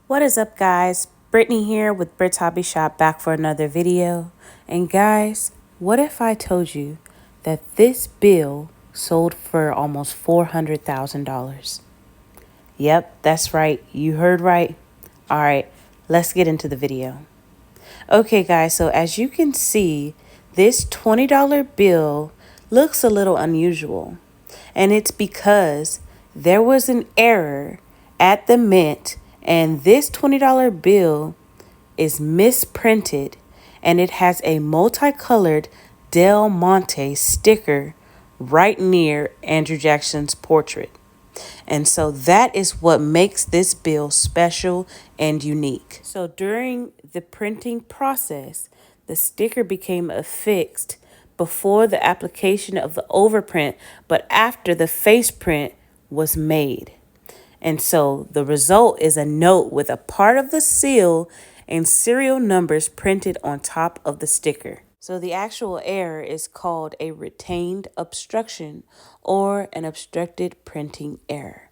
What is up, guys? Brittany here with Brit's Hobby Shop, back for another video. And guys, what if I told you that this bill sold for almost $400,000? Yep, that's right. You heard right. All right, let's get into the video. Okay, guys, so as you can see, this $20 bill looks a little unusual. And it's because there was an error at the mint, and this $20 bill is misprinted, and it has a multicolored Del Monte sticker right near Andrew Jackson's portrait. And so that is what makes this bill special and unique. So during the printing process, the sticker became affixed before the application of the overprint, but after the face print was made. And so the result is a note with a part of the seal and serial numbers printed on top of the sticker. So the actual error is called a retained obstruction or an obstructed printing error.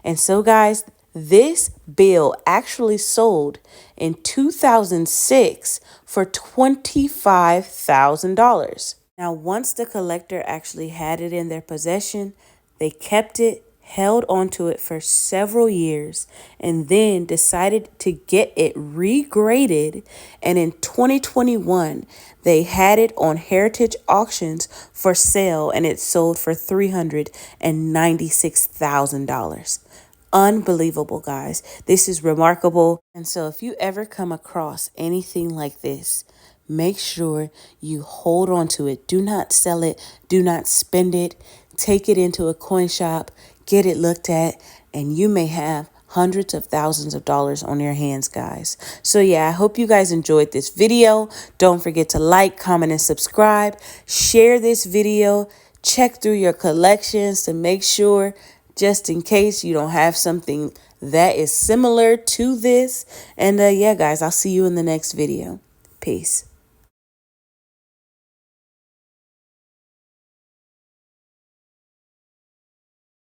And so, guys, this bill actually sold in 2006 for $25,000. Now, once the collector actually had it in their possession, they kept it, held onto it for several years, and then decided to get it regraded. And in 2021, they had it on Heritage Auctions for sale, and it sold for $396,000. Unbelievable, guys. This is remarkable. And so if you ever come across anything like this, make sure you hold on to it. Do not sell it. Do not spend it. Take it into a coin shop, get it looked at, and you may have hundreds of thousands of dollars on your hands, guys. So yeah, I hope you guys enjoyed this video. Don't forget to like, comment, and subscribe. Share this video. Check through your collections to make sure, just in case you don't have something that is similar to this. And yeah, guys, I'll see you in the next video. Peace.